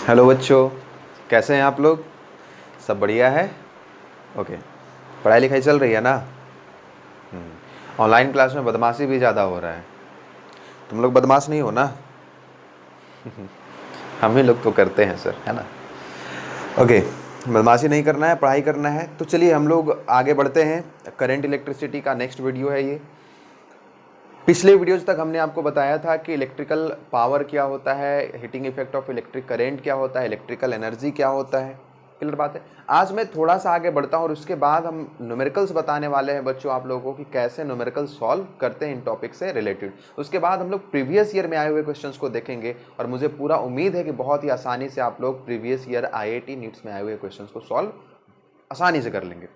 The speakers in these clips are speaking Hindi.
हेलो बच्चों, कैसे हैं आप लोग? सब बढ़िया है? ओके। पढ़ाई लिखाई चल रही है ना? ऑनलाइन क्लास में बदमाशी भी ज़्यादा हो रहा है। तुम लोग बदमाश नहीं हो ना? हम ही लोग तो करते हैं सर, है ना? ओके, बदमाशी नहीं करना है, पढ़ाई करना है। तो चलिए हम लोग आगे बढ़ते हैं। करंट इलेक्ट्रिसिटी का नेक्स्ट वीडियो है ये। पिछले वीडियोज तक हमने आपको बताया था कि इलेक्ट्रिकल पावर क्या होता है, heating effect of electric current क्या होता है, इलेक्ट्रिकल एनर्जी क्या होता है। क्लियर बात है। आज मैं थोड़ा सा आगे बढ़ता हूँ और उसके बाद हम न्यूमेरिकल्स बताने वाले हैं बच्चों आप लोगों को कि कैसे न्यूमेरिकल सॉल्व करते हैं इन टॉपिक से रिलेटेड। उसके बाद हम लोग प्रीवियस ईयर में आए हुए क्वेश्चंस को देखेंगे और मुझे पूरा उम्मीद है कि बहुत ही आसानी से आप लोग प्रीवियस ईयर IIT नीट्स में आए हुए क्वेश्चंस को सॉल्व आसानी से कर लेंगे।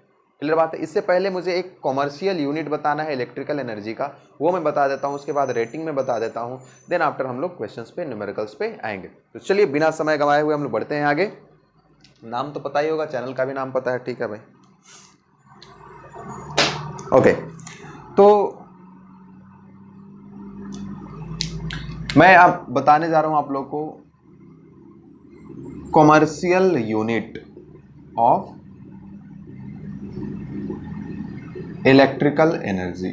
क्लियर बात है। इससे पहले मुझे एक कॉमर्शियल यूनिट बताना है इलेक्ट्रिकल एनर्जी का, वो मैं बता देता हूँ। उसके बाद रेटिंग में बता देता हूँ। देन आफ्टर हम लोग क्वेश्चंस पे, न्यूमेरिकल्स पे आएंगे। तो चलिए बिना समय गंवाए हुए हम लोग बढ़ते हैं आगे। नाम तो पता ही होगा, चैनल का भी नाम पता है, ठीक है भाई? ओके, तो मैं आप बताने जा रहा हूं आप लोग को commercial unit of electrical energy.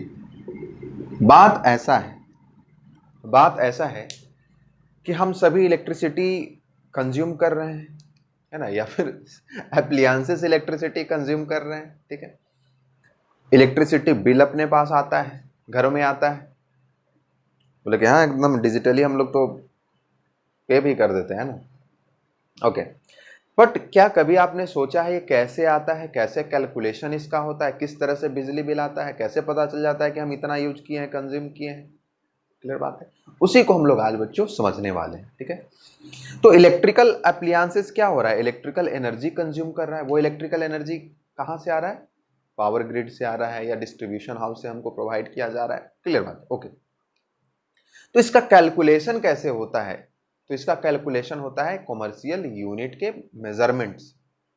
बात ऐसा है कि हम सभी इलेक्ट्रिसिटी कंज्यूम कर रहे हैं, है ना, या फिर एप्लियंसेस इलेक्ट्रिसिटी कंज्यूम कर रहे हैं। ठीक है, इलेक्ट्रिसिटी बिल अपने पास आता है, घरों में आता है। बोले कि हाँ, एकदम डिजिटली हम लोग तो पे भी कर देते हैं ना। ओके, बट क्या कभी आपने सोचा है ये कैसे आता है, कैसे कैलकुलेशन इसका होता है, किस तरह से बिजली बिल आता है, कैसे पता चल जाता है कि हम इतना यूज किए हैं, कंज्यूम किए हैं? क्लियर बात है। उसी को हम लोग आज बच्चों समझने वाले हैं। ठीक है, तो इलेक्ट्रिकल अप्लायंसेस क्या हो रहा है, इलेक्ट्रिकल एनर्जी कंज्यूम कर रहा है। वो इलेक्ट्रिकल एनर्जी कहां से आ रहा है? पावर ग्रिड से आ रहा है या डिस्ट्रीब्यूशन हाउस से हमको प्रोवाइड किया जा रहा है। क्लियर बात है। ओके, तो इसका कैलकुलेशन कैसे होता है? तो इसका कैलकुलेशन होता है कॉमर्शियल यूनिट के मेजरमेंट्स।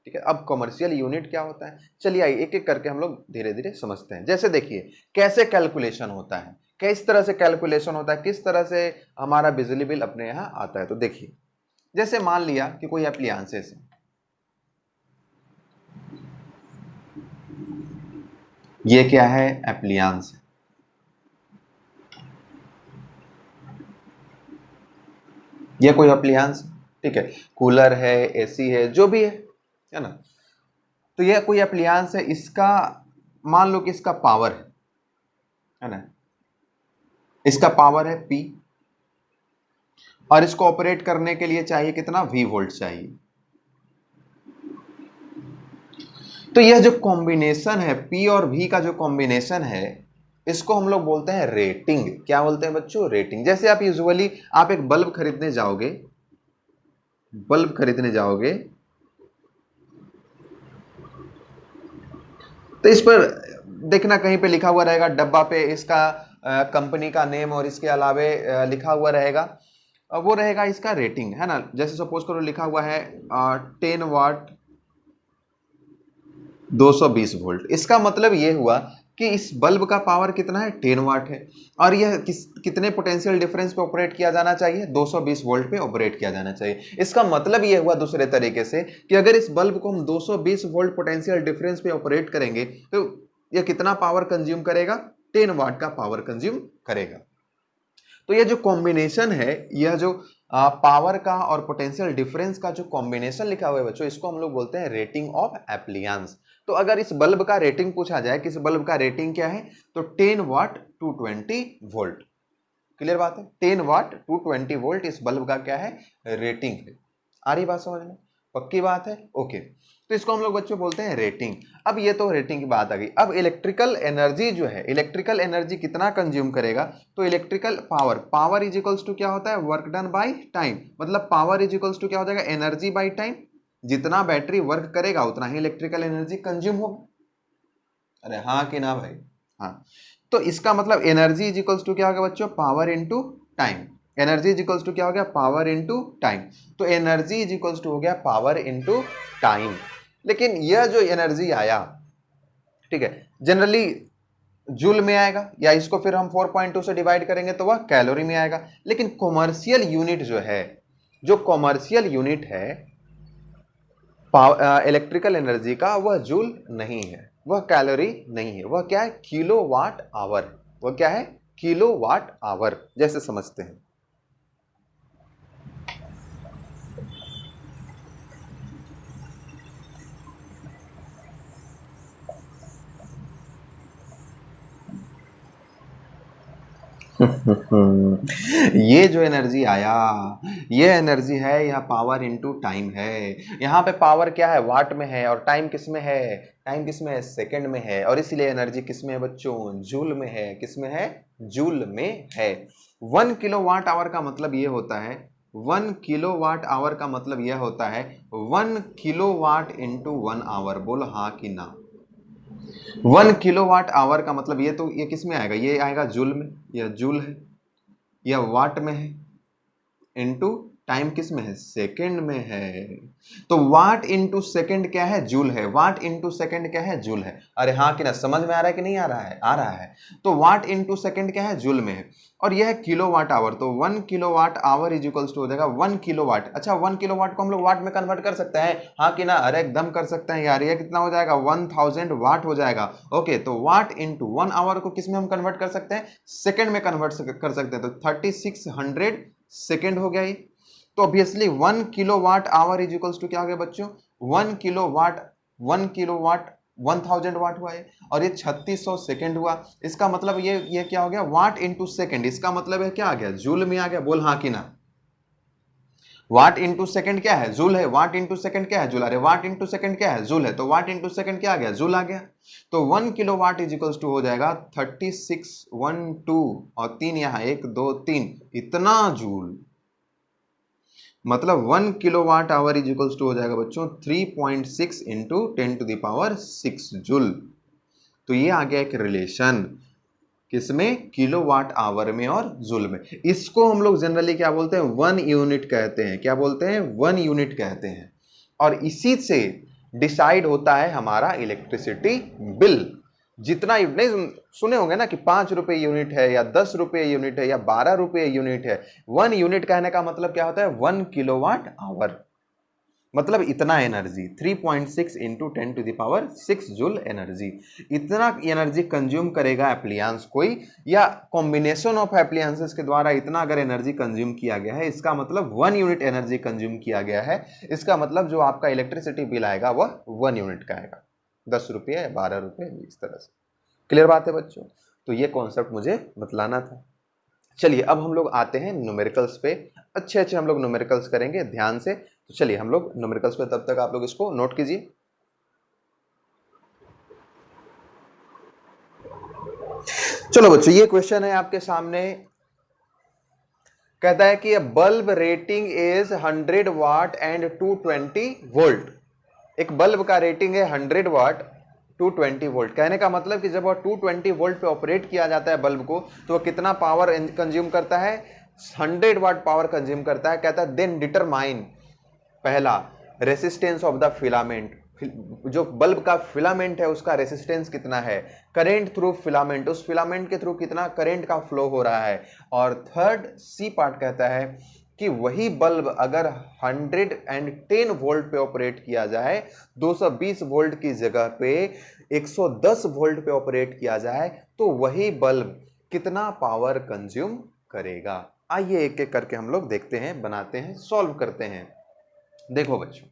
ठीक है, अब कॉमर्शियल यूनिट क्या होता है, चलिए आइए एक एक करके हम लोग धीरे धीरे समझते हैं। जैसे देखिए कैसे कैलकुलेशन होता है, किस तरह से कैलकुलेशन होता है, किस तरह से हमारा बिजली बिल अपने यहाँ आता है। तो देखिए, जैसे मान लिया कि कोई एप्लियंसेस है, ये क्या है? एप्लियंस। ये कोई एप्लियंस, ठीक है, कूलर है, AC है, जो भी है ना। तो यह कोई एप्लियंस है, इसका मान लो कि इसका पावर है ना, इसका पावर है P और इसको ऑपरेट करने के लिए चाहिए कितना? V वोल्ट चाहिए। तो यह जो कॉम्बिनेशन है P और V का, जो कॉम्बिनेशन है, इसको हम लोग बोलते हैं रेटिंग। क्या बोलते हैं बच्चों? रेटिंग। जैसे आप यूजुअली आप एक बल्ब खरीदने जाओगे, तो इस पर देखना कहीं पे लिखा हुआ रहेगा, डब्बा पे इसका कंपनी का नेम और इसके अलावे लिखा हुआ रहेगा, वो रहेगा इसका रेटिंग, है ना। जैसे सपोज करो लिखा हुआ है 10 वाट 220 वोल्ट। इसका मतलब ये हुआ कि इस बल्ब का पावर कितना है? 10 वाट है और यह कितने पोटेंशियल डिफरेंस पे ऑपरेट किया जाना चाहिए? 220 वोल्ट पे ऑपरेट किया जाना चाहिए। इसका मतलब ये हुआ दूसरे तरीके से कि अगर इस बल्ब को हम 220 वोल्ट पोटेंशियल डिफरेंस पे ऑपरेट करेंगे तो यह कितना पावर कंज्यूम करेगा? 10 वाट का पावर कंज्यूम करेगा। तो यह जो कॉम्बिनेशन है, यह जो पावर का और पोटेंशियल डिफरेंस का जो कॉम्बिनेशन लिखा हुआ है बच्चों, इसको हम लोग बोलते हैं रेटिंग ऑफ एप्लियंस। तो अगर इस बल्ब का रेटिंग पूछा जाए कि इस बल्ब का रेटिंग क्या है, तो 10 वाट 220 वोल्ट। क्लियर बात है, 10 वाट 220 वोल्ट इस बल्ब का क्या है? रेटिंग है। आ रही बात समझ में? पक्की बात है। ओके, तो इसको हम लोग बच्चों बोलते हैं रेटिंग। अब ये तो रेटिंग की बात आ गई। अब इलेक्ट्रिकल एनर्जी जो है, इलेक्ट्रिकल एनर्जी कितना कंज्यूम करेगा? तो electrical power is equals to क्या होता है? Work done by time. मतलब पावर इज इक्वल्स टू क्या हो जाएगा? Energy by time. जितना बैटरी वर्क करेगा उतना ही इलेक्ट्रिकल एनर्जी कंज्यूम होगा। अरे हाँ कि ना भाई? हाँ, तो इसका मतलब एनर्जी इज इक्वल्स टू क्या होगा बच्चों? Power into time. Energy is equals to क्या हो गया? Power into time. तो एनर्जी इज इक्वल्स टू हो गया पावर इनटू टाइम। लेकिन यह जो एनर्जी आया, ठीक है, जनरली जूल में आएगा, या इसको फिर हम 4.2 से डिवाइड करेंगे तो वह कैलोरी में आएगा। लेकिन कॉमर्शियल यूनिट जो है, जो कॉमर्शियल यूनिट है इलेक्ट्रिकल एनर्जी का, वह जूल नहीं है, वह कैलोरी नहीं है, वह क्या है, किलोवाट आवर। वह क्या है, किलोवाट आवर, जैसे समझते हैं। ये जो एनर्जी आया, ये एनर्जी है, यह पावर इनटू टाइम है। यहाँ पे पावर क्या है, वाट में है, और टाइम किस में है, टाइम किस में है, सेकंड में है, और इसलिए एनर्जी किस में है बच्चों, जूल में है। किस में है, जूल में है। 1 किलोवाट आवर का मतलब ये होता है, 1 किलोवाट आवर का मतलब यह होता है 1 किलोवाट इंटू 1 आवर। बोलो हाँ कि ना। 1 किलोवाट आवर का मतलब ये किस में आएगा, ये आएगा जूल में, यह जूल है, यह वाट में है, इनटू टाइम किस में है, सेकंड में है। तो वाट इनटू सेकंड क्या है, जूल है। वाट इनटू सेकंड क्या है, जूल है। अरे हाँ कि ना, समझ में आ रहा है कि नहीं आ रहा है, आ रहा है। तो वाट इनटू सेकंड क्या है, जूल में है, और यह है किलोवाट आवर। तो 1 kilowatt hour is equals to हो जाएगा 1 किलोवाट। अच्छा, 1 किलोवाट को हम लोग वाट में कन्वर्ट कर सकते हैं, हाँ कि ना, अरे एकदम कर सकते हैं यार। ये कितना हो जाएगा, 1000 वाट हो जाएगा। ओके, तो वाट इंटू 1 आवर को किस में हम कन्वर्ट कर सकते हैं, सेकंड में कन्वर्ट कर सकते हैं। तो 3600 सेकंड हो गया ये। तो obviously 1 kilowatt hour is equals to क्या हो गया बच्चों, 1 किलोवाट, 1 किलोवाट 1000 वाट हुआ है, और ये 3600 सेकंड हुआ। इसका मतलब ये क्या हो गया, वाट इनटू सेकंड। इसका मतलब है क्या आ गया, जूल में आ गया। बोल हाँ कि ना। वाट इंटू सेकंड क्या है, जूल है। वाट इंटू सेकंड क्या है, जूल। अरे वाट इंटू सेकंड क्या है, जूल है। तो वाट इंटू सेकंड क्या आ गया, जूल आ गया। तो 1 kilo watt is equals to हो जाएगा 3612, और 3 यहाँ, 1 2 3, इतना जूल। मतलब 1 kilowatt hour is equals to हो जाएगा बच्चों 3.6 इंटू 10⁶ जूल। तो ये आ गया एक रिलेशन, किसमें, किलोवाट आवर में और जूल में। इसको हम लोग जनरली क्या बोलते हैं, 1 यूनिट कहते हैं। क्या बोलते हैं, 1 यूनिट कहते हैं। और इसी से डिसाइड होता है हमारा इलेक्ट्रिसिटी बिल। जितना नहीं सुने होंगे ना कि 5 रुपए यूनिट है, या 10 रुपए यूनिट है, या 12 रुपए यूनिट है। 1 यूनिट कहने का मतलब क्या होता है, 1 किलोवाट आवर। मतलब इतना एनर्जी, 3.6 इंटू 10⁶ जूल एनर्जी। इतना एनर्जी कंज्यूम करेगा एप्लियंस कोई, या कॉम्बिनेशन ऑफ एप्लियंसेस के द्वारा इतना अगर एनर्जी कंज्यूम किया गया है, इसका मतलब 1 यूनिट एनर्जी कंज्यूम किया गया है। इसका मतलब जो आपका इलेक्ट्रिसिटी बिल आएगा वह 1 यूनिट का आएगा, 10 रुपये, 12 रुपये, इस तरह से। क्लियर बात है बच्चों। तो ये कॉन्सेप्ट मुझे बतलाना था। चलिए अब हम लोग आते हैं न्यूमेरिकल्स पे। अच्छे अच्छे हम लोग न्यूमेरिकल्स करेंगे ध्यान से। तो चलिए हम लोग न्यूमेरिकल्स पे, तब तक आप लोग इसको नोट कीजिए। चलो बच्चों, ये क्वेश्चन है आपके सामने। कहता है कि bulb rating is 100 watt and 220 volt. एक बल्ब का रेटिंग है 100 वाट, 220 वोल्ट। कहने का मतलब कि जब वह 220 वोल्ट पे ऑपरेट किया जाता है बल्ब को, तो वह कितना पावर कंज्यूम करता है, 100 वाट पावर कंज्यूम करता है। कहता है देन डिटरमाइन, पहला, रेसिस्टेंस ऑफ द फिलामेंट। जो बल्ब का फिलामेंट है उसका रेसिस्टेंस कितना है, करेंट थ्रू फिलामेंट, उस फिलामेंट के थ्रू कितना करंट का फ्लो हो रहा है। और थर्ड सी पार्ट कहता है कि वही बल्ब अगर 110 वोल्ट पे ऑपरेट किया जाए, 220 वोल्ट की जगह पे 110 वोल्ट पे ऑपरेट किया जाए, तो वही बल्ब कितना पावर कंज्यूम करेगा। आइए एक एक करके हम लोग देखते हैं, बनाते हैं, सॉल्व करते हैं। देखो बच्चों,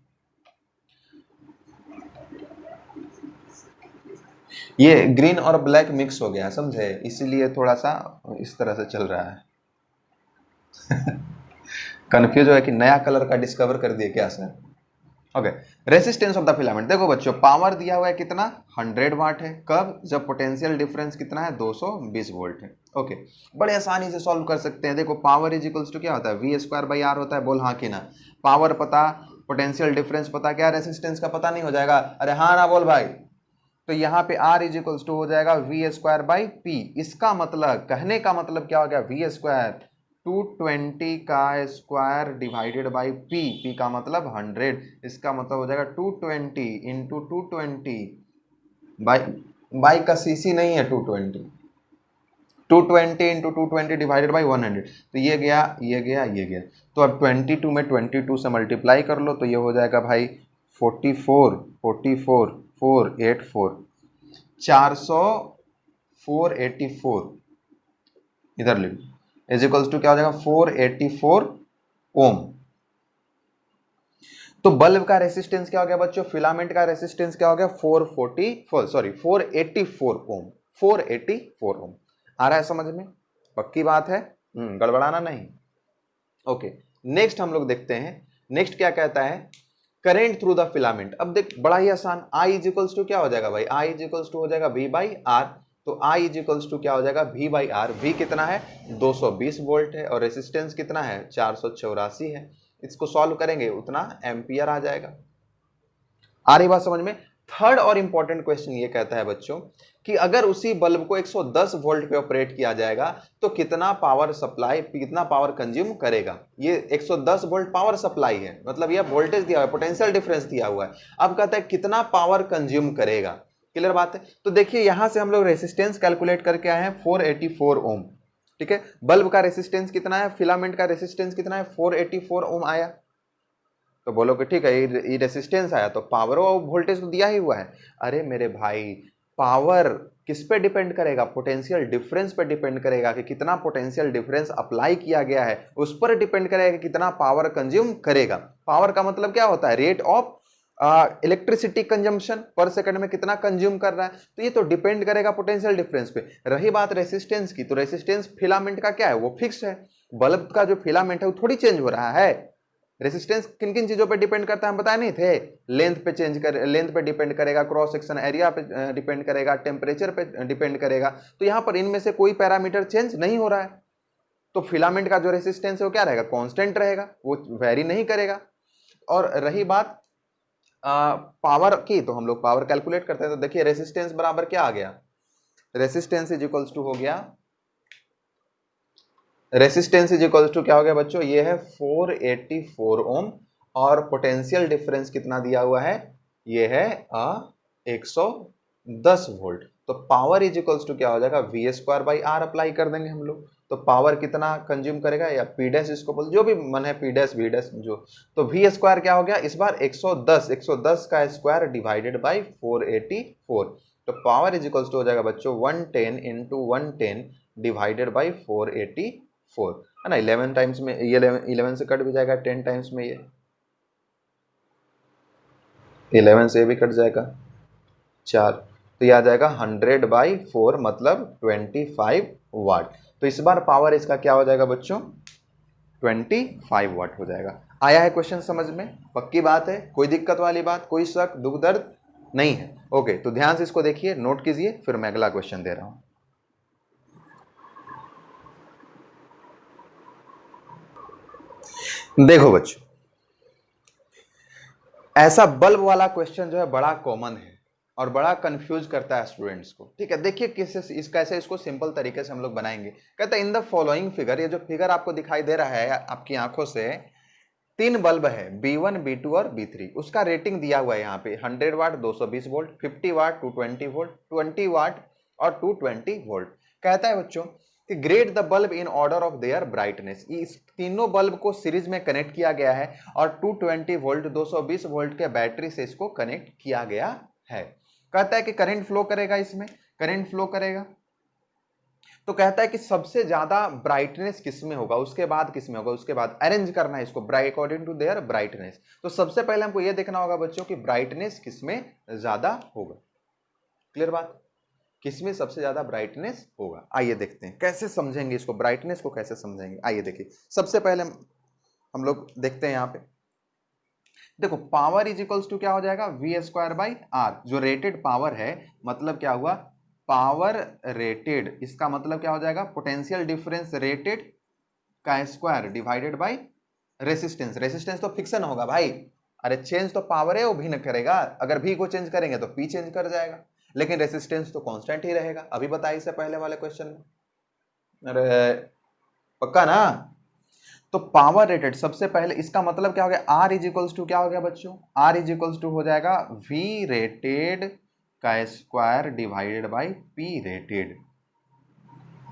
ये ग्रीन और ब्लैक मिक्स हो गया, समझे, इसीलिए थोड़ा सा इस तरह से चल रहा है। कंफ्यूज है कि नया कलर का डिस्कवर कर दिए क्या sir. Okay, resistance of the filament. देखो बच्चों, पावर दिया हुआ है कितना, 100 वाट है। कब, जब पोटेंशियल डिफरेंस कितना है, 220 वोल्ट है। ओके, बड़े आसानी से सॉल्व कर सकते हैं। देखो पावर इज इक्वल्स टू क्या होता है, वी स्क्वायर बाई आर होता है। बोल हाँ कि ना। पावर पता, पोटेंशियल डिफरेंस पता, क्या रेसिस्टेंस का पता नहीं हो जाएगा। अरे हाँ ना बोल भाई। तो यहाँ पे R इज इक्वल्स टू हो जाएगा वी स्क्वायर बाई पी। इसका मतलब, कहने का मतलब क्या हो गया, वी स्क्वायर 220 का square divided by P. P का मतलब 100। इसका मतलब हो जाएगा 220 इंटू 220 बाई, बाई का सीसी नहीं है 220, 220 इंटू 220 डिवाइडेड बाई 100, तो ये गया ये गया ये गया। तो अब 22 में 22 से मल्टीप्लाई कर लो तो ये हो जाएगा भाई 44 44 484 400 484 इधर लिख इज इक्वल्स टू क्या हो जाएगा 484 ओम। तो बल्ब का रेसिस्टेंस क्या हो गया बच्चों, फिलामेंट का रेसिस्टेंस क्या हो गया 484 ओम, 484 ओम। आ रहा है समझ में, पक्की बात है, गड़बड़ाना नहीं। ओके, नेक्स्ट हम लोग देखते हैं, नेक्स्ट क्या कहता है, करेंट थ्रू द फिलामेंट। अब देख बड़ा ही आसान, I इज इक्वल्स टू क्या हो जाएगा भाई, I इज इक्वल्स टू हो जाएगा V बाई आर। तो I इज इक्वल्स टू क्या हो जाएगा V बाई आर। V कितना है 220 वोल्ट है और रेसिस्टेंस कितना है 484 है। इसको सॉल्व करेंगे उतना एम्पियर आ जाएगा। आ रही बात समझ में। थर्ड और इंपॉर्टेंट क्वेश्चन ये कहता है बच्चों कि अगर उसी बल्ब को 110 वोल्ट पे ऑपरेट किया जाएगा तो कितना पावर सप्लाई, कितना पावर कंज्यूम करेगा। ये 110 वोल्ट पावर सप्लाई है, मतलब यह वोल्टेज दिया हुआ है, पोटेंशियल डिफरेंस दिया हुआ है। अब कहता है कितना पावर कंज्यूम करेगा। क्लियर बात है। तो देखिए यहां से हम लोग रेसिस्टेंस कैलकुलेट करके आए हैं 484 ओम। ठीक है, बल्ब का रेसिस्टेंस कितना है, फिलामेंट का रेसिस्टेंस कितना है 484 ओम आया। तो बोलो कि ठीक है ये रेसिस्टेंस आया तो पावर और वोल्टेज तो दिया ही हुआ है। अरे मेरे भाई, पावर किस पे डिपेंड करेगा, पोटेंशियल डिफरेंस पे डिपेंड करेगा कि कितना पोटेंशियल डिफरेंस अप्लाई किया गया है, उस पर डिपेंड करेगा कि कितना पावर कंज्यूम करेगा। पावर का मतलब क्या होता है, रेट ऑफ इलेक्ट्रिसिटी कंजम्पशन पर सेकंड में कितना कंज्यूम कर रहा है। तो ये तो डिपेंड करेगा पोटेंशियल डिफरेंस पे। रही बात रेसिस्टेंस की, तो रेसिस्टेंस फिलामेंट का क्या है, वो फिक्स है। बल्ब का जो फिलामेंट है वो थोड़ी चेंज हो रहा है। रेसिस्टेंस किन किन चीजों पे डिपेंड करता है हम बताए नहीं थे, लेंथ पे चेंज कर, लेंथ पे डिपेंड करेगा, क्रॉस सेक्शन एरिया पे डिपेंड करेगा, टेम्परेचर पे डिपेंड करेगा। तो यहां पर इनमें से कोई पैरामीटर चेंज नहीं हो रहा है। तो फिलामेंट का जो रेसिस्टेंस है वो क्या रहेगा, कांस्टेंट रहेगा, वो वेरी नहीं करेगा। और रही बात पावर की, तो हम लोग पावर कैलकुलेट करते हैं। तो देखिए रेसिस्टेंस बराबर क्या आ गया, रेसिस्टेंस इज इक्वल्स टू हो गया, रेसिस्टेंस इज इक्वल्स टू क्या हो गया बच्चों, ये है 484 ओम और पोटेंशियल डिफरेंस कितना दिया हुआ है, ये है 110 वोल्ट। तो पावर इज इक्वल्स टू क्या हो जाएगा, V square by R apply कर देंगे हम लोग। तो पावर कितना कंज्यूम करेगा, या पी डैश इसको बोल, जो भी मन है, पी डैश वी डैश जो। तो वी स्क्वायर क्या हो गया इस बार 110 का स्क्वायर डिवाइडेड बाई 484। तो पावर इज इक्वल्स टू हो जाएगा बच्चों 110 इंटू 110 डिवाइडेड बाई 484 है ना। 11 टाइम्स में ये 11 से कट भी जाएगा, 10 टाइम्स में ये 11 से भी कट जाएगा 4, तो ये आ जाएगा 100/4 मतलब 25 वाट। तो इस बार पावर इसका क्या हो जाएगा बच्चों, 25 वाट हो जाएगा। आया है क्वेश्चन समझ में, पक्की बात है, कोई दिक्कत वाली बात, कोई शक दुख दर्द नहीं है। ओके, तो ध्यान से इसको देखिए, नोट कीजिए, फिर मैं अगला क्वेश्चन दे रहा हूं। देखो बच्चों, ऐसा बल्ब वाला क्वेश्चन जो है बड़ा कॉमन है और बड़ा कंफ्यूज करता है स्टूडेंट्स को। ठीक है, देखिए कैसे इसको सिंपल तरीके से हम लोग बनाएंगे। कहता है इन द फॉलोइंग फिगर, ये जो फिगर आपको दिखाई दे रहा है आपकी आंखों से, 3 बल्ब है B1 B2 और B3, उसका रेटिंग दिया हुआ है यहाँ पे 100 वाट 220 वोल्ट, 50 वाट 220 वोल्ट, 20 वाट और 220 वोल्ट। कहता है बच्चों कि grade the bulb in order of their brightness. इस तीनों बल्ब को सीरीज में कनेक्ट किया गया है और 220 वोल्ट 220 वोल्ट के बैटरी से इसको कनेक्ट किया गया है। कहता है कि करंट फ्लो करेगा, इसमें करंट फ्लो करेगा। तो कहता है कि सबसे ज्यादा ब्राइटनेस किसमें होगा, उसके बाद किसमें होगा, उसके बाद अरेंज करना है इसको अकॉर्डिंग टू देयर ब्राइटनेस। तो सबसे पहले हमको यह देखना होगा बच्चों कि ब्राइटनेस किसमें ज्यादा होगा। क्लियर बात, किसमें सबसे ज्यादा ब्राइटनेस होगा। आइए देखते हैं कैसे समझेंगे इसको, ब्राइटनेस को कैसे समझेंगे। आइए देखिए, सबसे पहले हम लोग देखते हैं यहाँ पे, देखो पावर इज इक्वल्स टू क्या हो जाएगा, वी स्क्वायर बाई आर। जो रेटेड पावर है, मतलब क्या हुआ, पावर रेटेड, इसका मतलब क्या हो जाएगा, पोटेंशियल डिफरेंस रेटेड का square divided by resistance. Resistance तो फिक्सन होगा भाई, अरे चेंज तो पावर है, वो भी न करेगा। अगर भी को चेंज करेंगे तो पी चेंज कर जाएगा, लेकिन रेसिस्टेंस तो कांस्टेंट ही रहेगा। अभी बताइए इससे पहले वाले क्वेश्चन में। अरे पक्का ना। तो पावर रेटेड सबसे पहले, इसका मतलब क्या हो गया, आर इज इक्वल्स टू क्या हो गया बच्चों, आर इज इक्वल्स टू हो जाएगा वी रेटेड का square divided by P rated.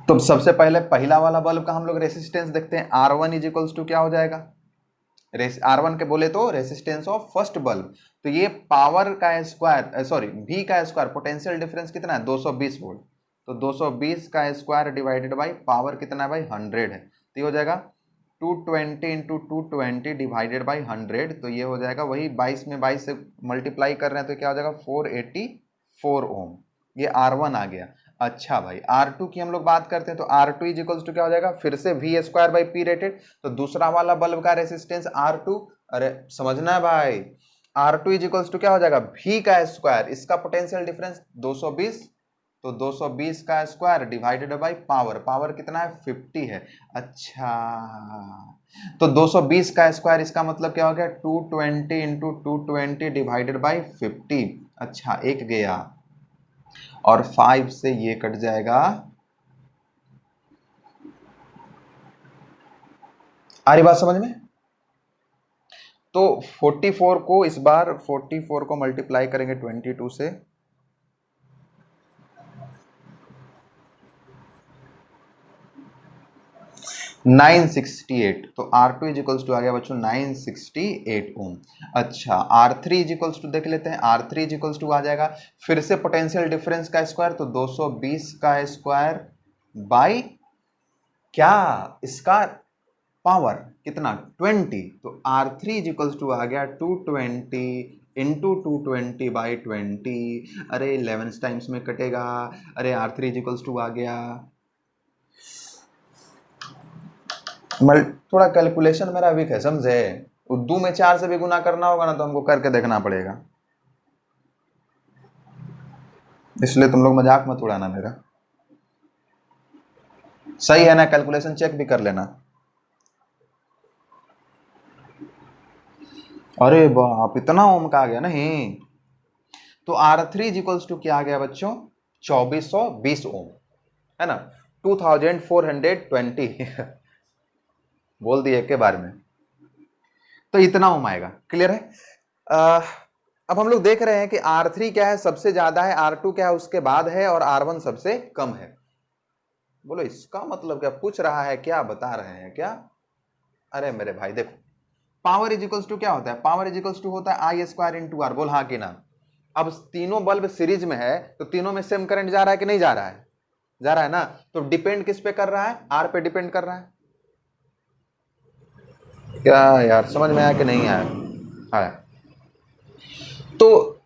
तो सबसे पहले पहला वाला बल्ब का हम लोग रेसिस्टेंस देखते हैं। R1 इज इक्वल्स टू क्या हो जाएगा, R1 के बोले तो रेसिस्टेंस ऑफ फर्स्ट बल्ब, तो ये पावर का स्क्वायर, सॉरी V का स्क्वायर, पोटेंशियल डिफरेंस कितना है 220 वोल्ट, तो 220 का स्क्वायर डिवाइडेड बाई पावर कितना है भाई 100 है, तो ये हो जाएगा 220 इंटू 220 डिवाइडेड बाई 100, तो ये हो जाएगा वही 22 में 22 से मल्टीप्लाई कर रहे हैं तो क्या हो जाएगा 484 ओम, ये R1 आ गया। अच्छा भाई R2 की हम लोग बात करते हैं, तो R2 इज इक्वल्स टू क्या हो जाएगा, फिर से V square by P rated, तो दूसरा वाला बल्ब का रेसिस्टेंस R2, अरे समझना है भाई, R2 इज इक्वल्स टू क्या हो जाएगा V का स्क्वायर, इसका पोटेंशियल डिफरेंस 220, तो 220 का square divided by power, power कितना है 50 है। अच्छा तो 220 का स्क्वायर, इसका मतलब क्या हो गया 220 इंटू 220 डिवाइडेड बाई 50, अच्छा एक गया और 5 से ये कट जाएगा, आ रही बात समझ में। तो 44 को इस बार 44 को मल्टीप्लाई करेंगे 22 से, 968, तो R2 इज इक्वल्स टू आ गया बच्चों 968 ओम। अच्छा R3 इज इक्वल्स टू देख लेते हैं, R3 इज इक्वल्स टू आ जाएगा फिर से पोटेंशियल डिफरेंस का स्क्वायर, तो 220 का स्क्वायर बाई क्या इसका पावर कितना 20, तो R3 इज इक्वल्स टू आ गया 220 इंटू 220 बाई 20, अरे 11 टाइम्स में कटेगा, अरे R3 इज इक्वल्स टू आ गया, थोड़ा कैलकुलेशन मेरा वीक है समझे, उर्दू में 4 से भी गुना करना होगा ना तो हमको करके देखना पड़ेगा, इसलिए तुम लोग मजाक मत उड़ाना मेरा, सही है ना, कैलकुलेशन चेक भी कर लेना। अरे बाप इतना ओम का आ गया नहीं, तो R3 इज इक्वल्स टू क्या आ गया बच्चों 2420 ओम, है ना 2420 बोल दिए एक के बारे में, तो इतना ओम आएगा, क्लियर है। अब हम लोग देख रहे हैं कि R3 क्या है सबसे ज्यादा है, R2 क्या है उसके बाद है, और R1 सबसे कम है। बोलो इसका मतलब क्या पूछ रहा है, क्या बता रहे हैं क्या, अरे मेरे भाई देखो पावर इज इक्वल्स टू क्या होता है, पावर इज इक्वल्स टू होता है आई स्क्वायर इंटू आर, बोल हाँ कि ना। अब तीनों बल्ब सीरीज में है तो तीनों में सेम करंट जा रहा है कि नहीं जा रहा है, जा रहा है ना, तो डिपेंड किस पे कर रहा है, आर पे डिपेंड कर रहा है। क्या यार समझ में आया कि नहीं आया, आया। तो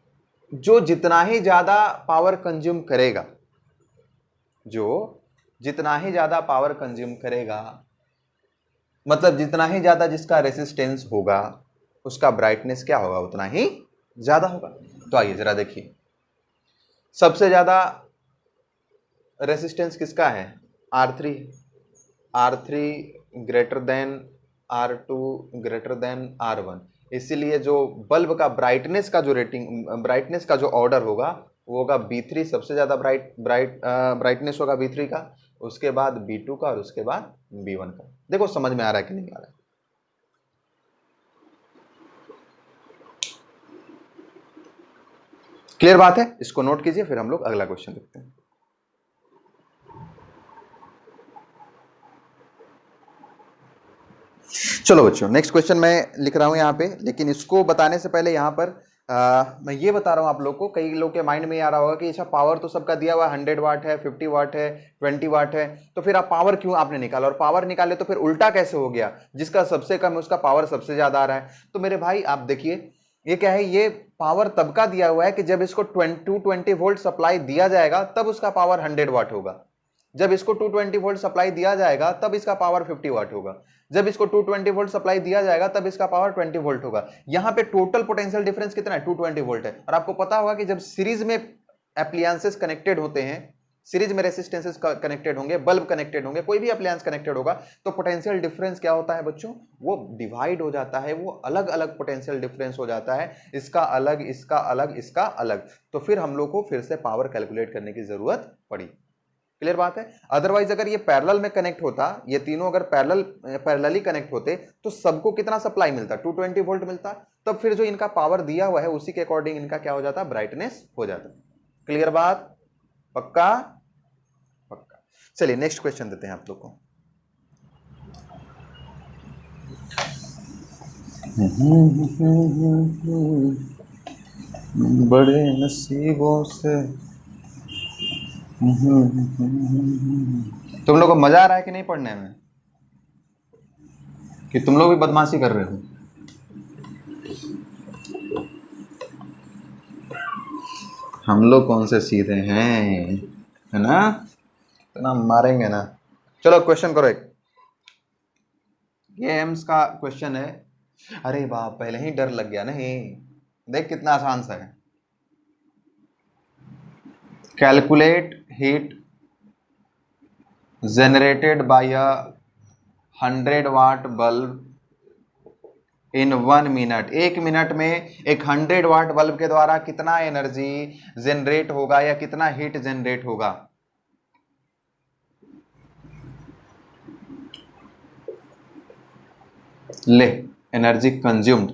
जो जितना ही ज्यादा पावर कंज्यूम करेगा, जो जितना ही ज्यादा पावर कंज्यूम करेगा, मतलब जितना ही ज्यादा जिसका रेसिस्टेंस होगा उसका ब्राइटनेस क्या होगा उतना ही ज्यादा होगा। तो आइए जरा देखिए, सबसे ज्यादा रेसिस्टेंस किसका है R3, R3 greater than R2 greater than R1, इसीलिए जो बल्ब का ब्राइटनेस का जो रेटिंग, ब्राइटनेस का जो ऑर्डर होगा वो होगा B3, सबसे ज्यादा ब्राइटनेस होगा B3 का, उसके बाद B2 का और उसके बाद B1 का। देखो समझ में आ रहा है कि नहीं आ रहा है, क्लियर बात है, इसको नोट कीजिए फिर हम लोग अगला क्वेश्चन देखते हैं। चलो बच्चों नेक्स्ट क्वेश्चन मैं लिख रहा हूं यहां पे, लेकिन इसको बताने से पहले यहां पर मैं ये बता रहा हूं आप लोग को, कई लोग के माइंड में ये आ रहा होगा कि अच्छा पावर तो सबका दिया हुआ 100 वाट है, 50 वाट है, 20 वाट है, तो फिर आप पावर क्यों आपने निकाला, और पावर निकाले तो फिर उल्टा कैसे हो गया, जिसका सबसे कम है उसका पावर सबसे ज्यादा आ रहा है। तो मेरे भाई आप देखिए ये क्या है, ये पावर तब का दिया हुआ है कि जब इसको 220 वोल्ट सप्लाई दिया जाएगा तब उसका पावर 100 वाट होगा, जब इसको 220 वोल्ट सप्लाई दिया जाएगा तब इसका पावर 50 वाट होगा, जब इसको 220 वोल्ट सप्लाई दिया जाएगा तब इसका पावर 20 वोल्ट होगा। यहां पे टोटल पोटेंशियल डिफरेंस कितना है 220 वोल्ट है, और आपको पता होगा कि जब सीरीज में एप्लियंसेस कनेक्टेड होते हैं, सीरीज में रेसिस्टेंसेस कनेक्टेड होंगे, बल्ब कनेक्टेड होंगे, कोई भी अप्लायंस कनेक्टेड होगा, तो पोटेंशियल डिफरेंस क्या होता है बच्चों, वो डिवाइड हो जाता है, वो अलग अलग पोटेंशियल डिफरेंस हो जाता है, इसका अलग, इसका अलग, इसका अलग, तो फिर हम लोग को फिर से पावर कैलकुलेट करने की जरूरत पड़ी। क्लियर बात है। अदरवाइज अगर ये पैरेलल में कनेक्ट होता, ये तीनों अगर पैरेलली कनेक्ट होते तो सबको कितना सप्लाई मिलता 220 वोल्ट मिलता, तब फिर जो इनका पावर दिया हुआ है उसी के अकॉर्डिंग इनका क्या हो जाता ब्राइटनेस हो जाता। क्लियर बात, पक्का पक्का। चलिए नेक्स्ट क्वेश्चन देते हैं आप लोग को। बड़े नसीबों से। तुम लोग को मजा आ रहा है कि नहीं पढ़ने में, कि तुम लोग भी बदमाशी कर रहे हो? हम लोग कौन से सीधे हैं, है ना, इतना मारेंगे ना। चलो क्वेश्चन करो एक, ये एम्स का क्वेश्चन है। अरे बाप, पहले ही डर लग गया नहीं, देख कितना आसान सा है। Calculate heat generated by a 100 watt bulb in 1 minute. 1 minute में एक 100 वाट बल्ब के द्वारा कितना एनर्जी जनरेट होगा या कितना हीट जनरेट होगा। ले, एनर्जी कंज्यूम्ड।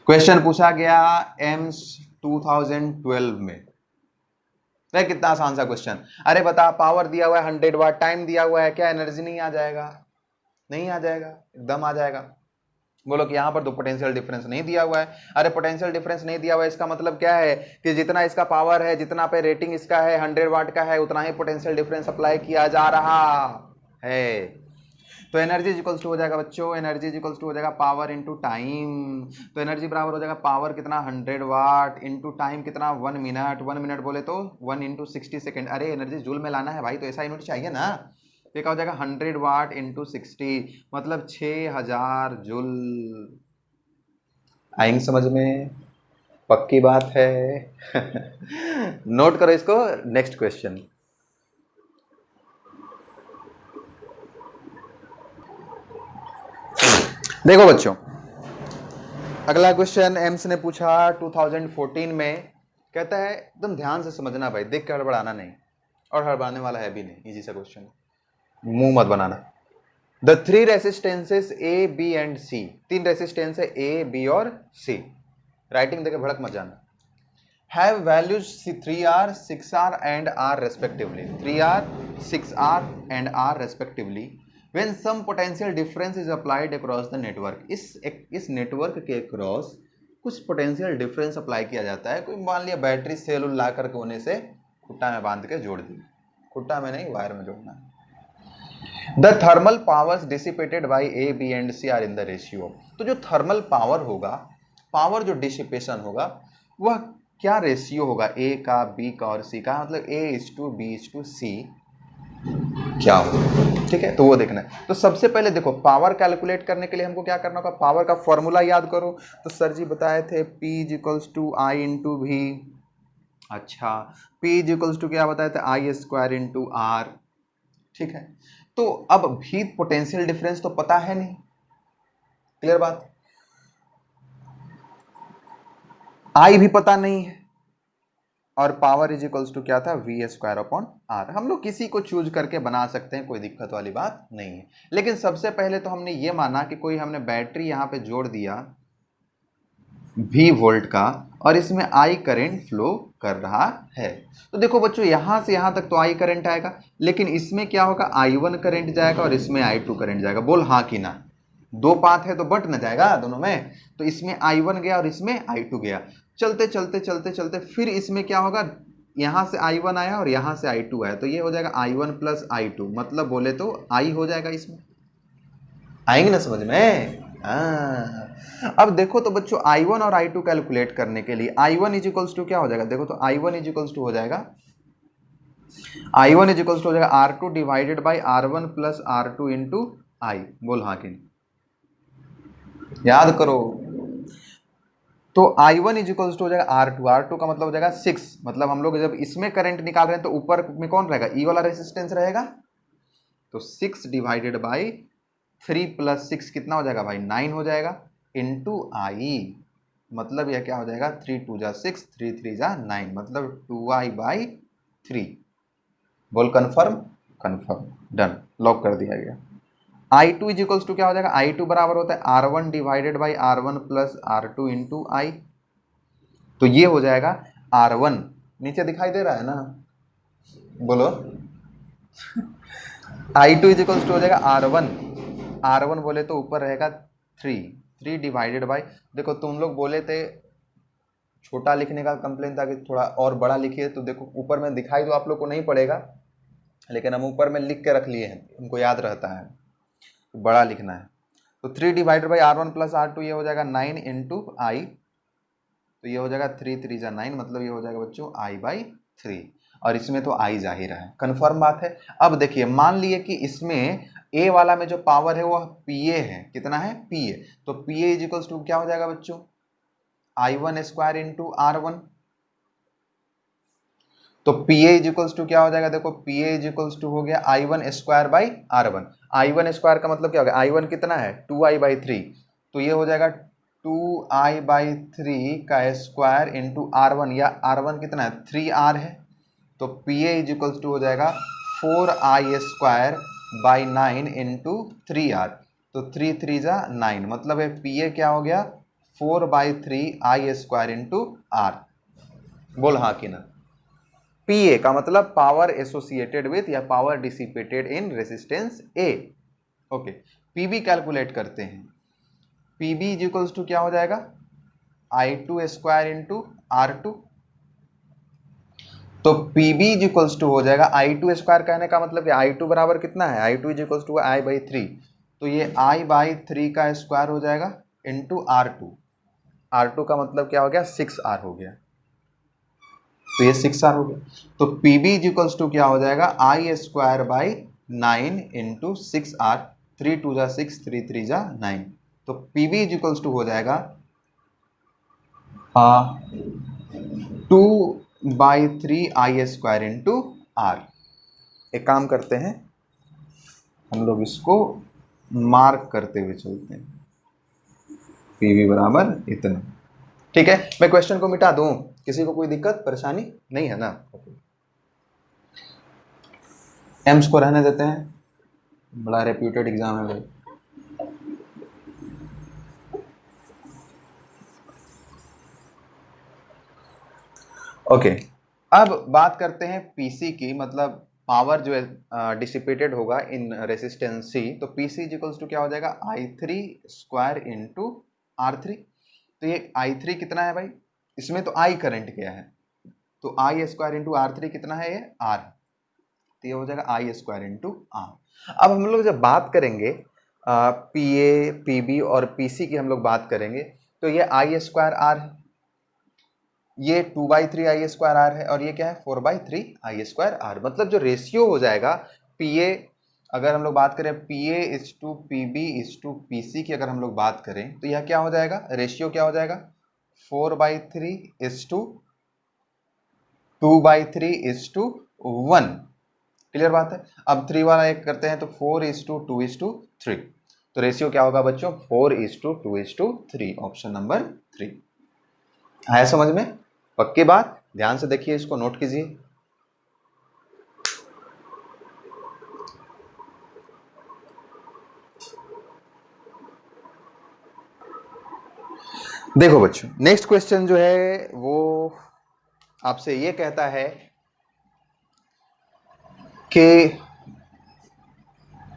क्वेश्चन पूछा गया एम्स 2012 में। देख कितना आसान सा क्वेश्चन। अरे बता, पावर दिया हुआ है 100 वाट, टाइम दिया हुआ है, क्या एनर्जी नहीं आ जाएगा? नहीं आ जाएगा, एकदम आ जाएगा। बोलो कि यहां पर तो पोटेंशियल डिफरेंस नहीं दिया हुआ है। अरे पोटेंशियल डिफरेंस नहीं दिया हुआ है, इसका मतलब क्या है कि जितना इसका पावर है, जितना पे रेटिंग इसका है 100 वाट का है, उतना ही पोटेंशियल डिफरेंस अप्लाई किया जा रहा है। तो एनर्जी इक्वल्स टू हो जाएगा बच्चों, एनर्जी इक्वल्स टू हो जाएगा पावर इनटू टाइम। तो एनर्जी बराबर हो जाएगा पावर कितना 100 वाट इनटू टाइम कितना 1 मिनट। 1 मिनट बोले तो 1 इंटू 60 सेकेंड। अरे एनर्जी जूल में लाना है भाई, तो ऐसा यूनिट चाहिए ना। तो क्या हो जाएगा 100 वाट इंटू 60 मतलब 6000 जूल। आएंगे समझ में, पक्की बात है। नोट करो इसको, नेक्स्ट क्वेश्चन। देखो बच्चों, अगला क्वेश्चन एम्स ने पूछा 2014 में। कहता है एकदम ध्यान से समझना भाई, देख के हड़बड़ाना नहीं, और हड़बड़ाने वाला है भी नहीं, इजी सा क्वेश्चन, मुंह मत बनाना। The 3 resistances A B and C, 3 resistance है ए बी और सी, राइटिंग देखे भड़क मत जाना। Have values 3R 6R and R respectively, 3R 6R and R respectively when some potential difference is applied across the network। इस नेटवर्क के अक्रॉस कुछ पोटेंशियल डिफरेंस अप्लाई किया जाता है। कोई मान लिया बैटरी सेल ला करके उन्हें से खुट्टा में बांध के जोड़ दी, खुट्टा में नहीं वायर में जोड़ना। The thermal powers dissipated by A B and C are in the ratio. तो जो थर्मल पावर होगा, पावर जो डिसिपेशन होगा, वह क्या रेशियो होगा, ए का, बी का और सी का, मतलब A:B:C क्या होगा। ठीक है, तो वो देखना है। तो सबसे पहले देखो, पावर कैलकुलेट करने के लिए हमको क्या करना होगा, पावर का फॉर्मूला याद करो। तो सर जी बताए थे P equals to I into V. अच्छा, P इक्वल्स टू क्या बताए थे, I² इंटू आर। ठीक है, तो अब भी पोटेंशियल डिफरेंस तो पता है नहीं, क्लियर बात। आई भी पता नहीं है, और पावर इज इक्वल्स टू क्या था, V² अपॉन आर। हम लोग किसी को चूज करके बना सकते हैं, कोई दिक्कत वाली बात नहीं है। लेकिन सबसे पहले तो हमने ये माना कि कोई हमने बैटरी यहां पे जोड़ दिया V वोल्ट का, और इसमें I करंट फ्लो कर रहा है। तो देखो बच्चों, यहां से यहां तक तो I करंट आएगा, लेकिन इसमें क्या होगा, I1 करंट जाएगा और इसमें I2 करंट जाएगा। बोल हाँ कि ना, दो पाथ है तो बट न जाएगा दोनों में। तो इसमें I1 गया और इसमें I2 गया। चलते चलते चलते चलते फिर इसमें क्या होगा, यहां से I1 आया और यहां से I2 आया, तो ये हो जाएगा I1 प्लस I2, मतलब बोले तो I हो जाएगा इसमें। आएंगे ना समझ में? अब देखो तो बच्चों, I1 और I2 कैलकुलेट करने के लिए I1 इज इक्वल्स टू क्या हो जाएगा, देखो तो I1 इज इक्वल्स टू हो जाएगा, I1 इज इक्वल्स टू हो जाएगा R2 divided by R1 plus R2 into I। बोल हाँ कि नहीं, याद करो। तो I1 इज इक्वल्स टू हो जाएगा R2, R2 का मतलब हो जाएगा 6, मतलब हम लोग जब इसमें करंट निकाल रहे हैं तो ऊपर में कौन रहेगा, E वाला रेसिस्टेंस रहेगा। तो 6 डिवाइडेड बाई 3 प्लस 6 कितना हो जाएगा भाई, 9 हो जाएगा, इंटू I, मतलब यह क्या हो जाएगा, 3 2 जा 6, 3 3 जा 9, मतलब 2I/3। बोल कन्फर्म, कन्फर्म, डन, लॉक कर दिया गया। I2 इज इक्वल्स टू क्या हो जाएगा, I2 बराबर होता है R1 divided by R1 plus R2 into I। तो ये हो जाएगा R1, नीचे दिखाई दे रहा है ना, बोलो। I2 इजिकल्स टू हो जाएगा R1, R1 बोले तो ऊपर रहेगा 3 डिवाइडेड बाई, देखो तुम लोग बोले थे छोटा लिखने का कंप्लेन था कि थोड़ा और बड़ा लिखिए, तो देखो ऊपर में दिखाई तो आप लोग को नहीं पड़ेगा, लेकिन हम ऊपर में लिख के रख लिए हैं, उनको याद रहता है बड़ा लिखना है। तो 3 divided by R1 plus R2, ये हो जाएगा 9 इंटू I, तो ये हो जाएगा 3 3 जा 9, मतलब ये हो जाएगा बच्चों I/3, और इसमें तो I जाहिर है, कंफर्म बात है। अब देखिए मान लिए कि इसमें A वाला में जो पावर है वो PA है, कितना है PA, तो PA इजिकल्स टू क्या हो जाएगा बच्चों I1 स्क्वायर इंटू R1, तो PA इजिकल्स टू क्या हो जाएगा, देखो PA इजिकल्स टू हो गया I1 square by R1, I1 square का मतलब क्या हो गया, I1 कितना है 2I/3, तो ये हो जाएगा 2I/3 का स्क्वायर इंटू R1, या R1 कितना है 3R है, तो PA इजिकल्स टू हो जाएगा 4I square by 9 into 3R, तो 3 3 जा 9, मतलब है PA क्या हो गया 4/3I स्क्वायर इंटू R। बोल हाँ कि ना। PA का मतलब पावर एसोसिएटेड विथ या power dissipated in resistance A। Okay, PB calculate करते हैं, PB इजिकल्स टू क्या हो जाएगा I2 स्क्वायर इंटू R2, तो PB इजिकल्स टू हो जाएगा I2 स्क्वायर, कहने का मतलब कि I2 बराबर कितना है, I2 इजिकल्स टू I/3, तो ये I/3 का स्क्वायर हो जाएगा इंटू R2, R2 का मतलब क्या हो गया 6R हो गया, तो ये 6R हो गया, तो PB इजिकल्स टू क्या हो जाएगा I square by 9 into 6R, 3 2 जा 6, 3 3 जा 9, तो PB इजिकल्स टू हो जाएगा 2/3I स्क्वायर इंटू R। एक काम करते हैं, हम लोग इसको मार्क करते हुए चलते हैं, PB बराबर इतना, ठीक है। मैं क्वेश्चन को मिटा दूं, किसी को कोई दिक्कत परेशानी नहीं है ना, एम्स को रहने देते हैं, बड़ा रेप्यूटेड एग्जाम है भाई। ओके, अब बात करते हैं पीसी की, मतलब पावर जो है डिसिपेटेड होगा इन रेसिस्टेंस C, तो पीसी इजिकल्स टू क्या हो जाएगा I3 स्क्वायर इंटू R3, तो ये I3 कितना है भाई, इसमें तो I करंट क्या है, तो I स्क्वायर इंटू R3 कितना है ये R, तो ये हो जाएगा I स्क्वायर इंटू R। अब हम लोग जब बात करेंगे PA PB और PC की हम लोग बात करेंगे, तो ये I स्क्वायर R है, ये 2/3I स्क्वायर R है, और ये क्या है 4/3I स्क्वायर R, मतलब जो रेशियो हो जाएगा PA, अगर हम लोग बात करें PA is to PB is to PC की अगर हम लोग बात करें, तो यह क्या हो जाएगा, रेशियो क्या हो जाएगा 4/3 is to 2/3 is to 1, clear बात है। अब 3 वाला एक करते हैं, तो 4:2:3, तो रेशियो क्या होगा बच्चों 4:2:3, ऑप्शन नंबर 3 आया समझ में, पक्की बात, ध्यान से देखिए, इसको नोट कीजिए। देखो बच्चों, नेक्स्ट क्वेश्चन जो है वो आपसे ये कहता है कि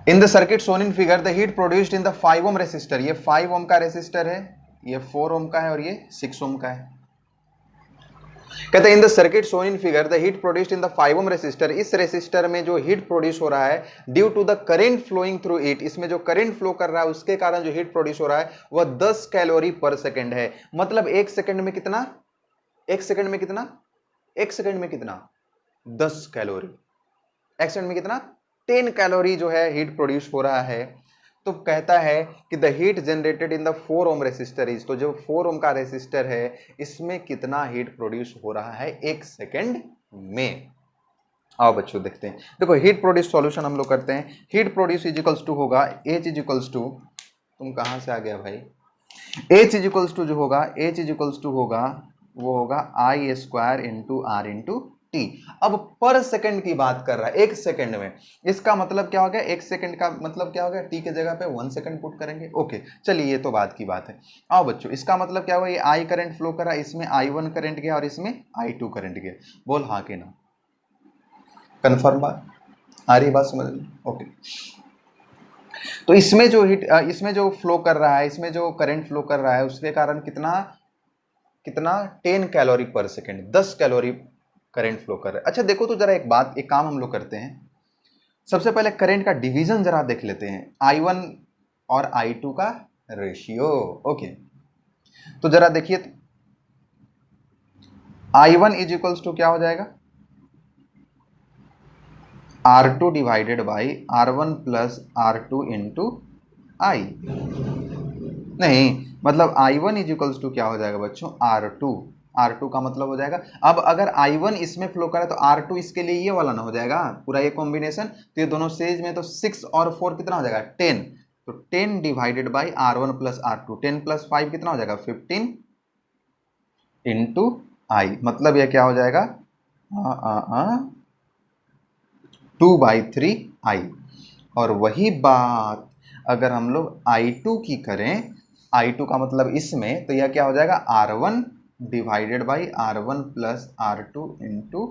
इन the circuit shown in figure the heat produced in the 5 ohm resistor, ये 5 ओम का रेसिस्टर है, ये 4 ओम का है, और ये 6 ओम का है। कहते हैं in the circuit shown in figure the heat produced in the 5 ohm resistor, इस रेसिस्टर में जो हीट प्रोड्यूस हो रहा है due to the current flowing through it, इसमें जो करंट फ्लो कर रहा है उसके कारण जो हीट प्रोड्यूस हो रहा है वह 10 कैलोरी पर सेकंड है, मतलब एक सेकंड में कितना, एक सेकंड में कितना, एक सेकंड में कितना 10 कैलोरी, एक सेकंड में कितना 10 कैलोरी जो है हीट प्रोड्यूस हो रहा है। तो कहता है कि the heat generated in the 4 ohm resistor is, तो जो 4 ओम का रेसिस्टर है इसमें कितना हीट प्रोड्यूस हो रहा है एक सेकंड में। आओ बच्चों देखते हैं, देखो हीट प्रोड्यूस सॉल्यूशन हम लोग करते हैं, हीट प्रोड्यूस इजिकल्स टू होगा H इजिकल्स टू, तुम कहां से आ गया भाई, H इजिकल्स टू जो होगा H इजिकल्स टू होगा वो होगा I square into R into T. अब पर सेकंड की बात कर रहा है, एक सेकंड में, इसका मतलब क्या हो गया, एक सेकंड का मतलब क्या हो गया, टी के जगह पे 1 सेकंड पुट करेंगे। ओके चलिए ये तो बात की बात है। आओ बच्चों, इसका मतलब क्या हुआ, ये आई करंट फ्लो कर रहा है, इसमें I1 करंट गया और इसमें I2 करंट गया। बोल हाँ कि ना, कन्फर्म बात आ रही, बात समझ में? ओके, तो इसमें जो इसमें जो फ्लो कर रहा है, इसमें जो करंट फ्लो कर रहा है, उसके कारण कितना कितना 10 कैलोरी पर सेकंड, 10 कैलोरी करंट फ्लो कर रहा है। अच्छा देखो तो जरा एक बात, एक काम हम लोग करते हैं, सबसे पहले करंट का डिवीजन जरा देख लेते हैं, I1 और I2 का रेशियो। ओके तो जरा देखिए, I1 इज इक्वल्स टू क्या हो जाएगा, R2 divided by R1 plus R2 into I. नहीं, मतलब I1 इज इक्वल्स टू क्या हो जाएगा बच्चों, R2। R2 का मतलब हो जाएगा, अब अगर I1 इसमें फ्लो करे तो R2 इसके लिए ये वाला ना हो जाएगा पूरा ये कॉम्बिनेशन, तो ये दोनों सीरीज में, तो 6 और 4 कितना हो जाएगा, 10। तो 10 divided by R1 plus R2, 10 plus 5 कितना हो जाएगा, 15 इंटू आई, मतलब ये क्या हो जाएगा, 2/3 आई। और वही बात अगर हम लोग I2 की करें, I2 का मतलब इसमें, तो यह क्या हो जाएगा, R1 divided by R1 plus R2 into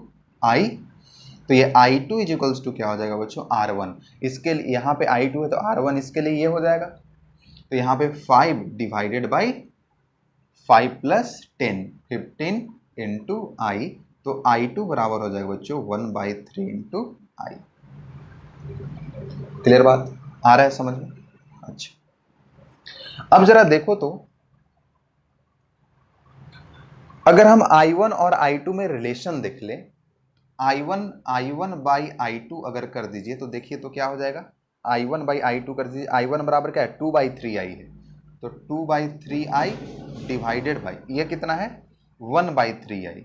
I. तो ये I2 इज इक्वल्स टू क्या हो जाएगा बच्चों, R1। इसके लिए यहाँ पे I2 है तो R1 इसके लिए ये हो जाएगा, तो यहाँ पे 5 divided by 5 plus 10, 15 into I. तो I2 बराबर हो जाएगा बच्चों 1/3 इंटू आई। क्लियर बात आ रहा है समझ में? अच्छा अब जरा देखो तो, अगर हम I1 और I2 में रिलेशन देख ले, I1 बाई I2 अगर कर दीजिए तो देखिए तो क्या हो जाएगा, I1 बाई I2 कर दीजिए, I1 बराबर क्या है, 2/3I है, तो 2/3I डिवाइडेड बाई ये कितना है, 1/3I,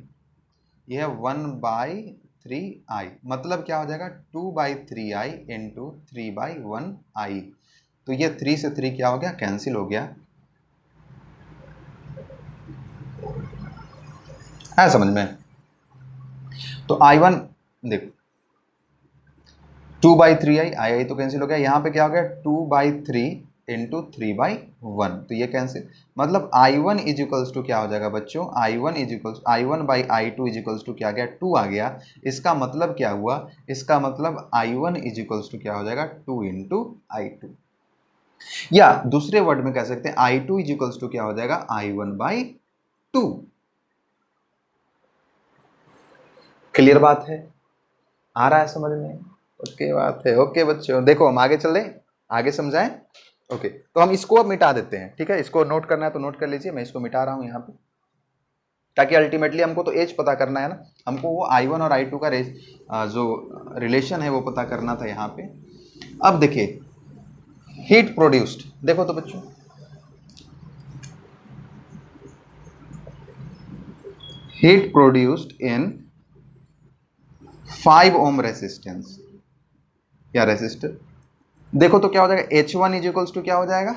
यह 1/3I, मतलब क्या हो जाएगा, 2/3I इंटू 3/1I। तो ये 3 से 3 क्या हो गया, कैंसिल हो गया, है समझ में? तो I1 देखो 2/3I, आई तो कैंसिल हो गया, यहाँ पे क्या हो गया, 2/3 इंटू 3/1, तो ये कैंसिल, मतलब I1 इज इक्वल्स टू क्या हो जाएगा बच्चों, I1 by I2 is equals to क्या गया, 2 आ गया। इसका मतलब क्या हुआ, इसका मतलब I1 इज इक्वल्स टू क्या हो जाएगा, 2 इंटू I2, या दूसरे वर्ड में कह सकते हैं I2 इज इक्वल्स टू क्या हो जाएगा, I1 बाई 2। क्लियर बात है, आ रहा है समझ में? ओके बात है। ओके बच्चों देखो हम आगे चल रहे, आगे समझाएं। ओके तो हम इसको अब मिटा देते हैं, ठीक है, इसको नोट करना है तो नोट कर लीजिए, मैं इसको मिटा रहा हूं यहाँ पे, ताकि अल्टीमेटली हमको तो एज पता करना है ना, हमको वो I1 और I2 का जो रिलेशन है वो पता करना था यहाँ पे। अब देखिए हीट प्रोड्यूस्ड, देखो तो बच्चों, heat produced in 5 ohm resistance या रेसिस्टर, देखो तो क्या हो जाएगा, H1 इज इक्वल्स टू क्या हो जाएगा,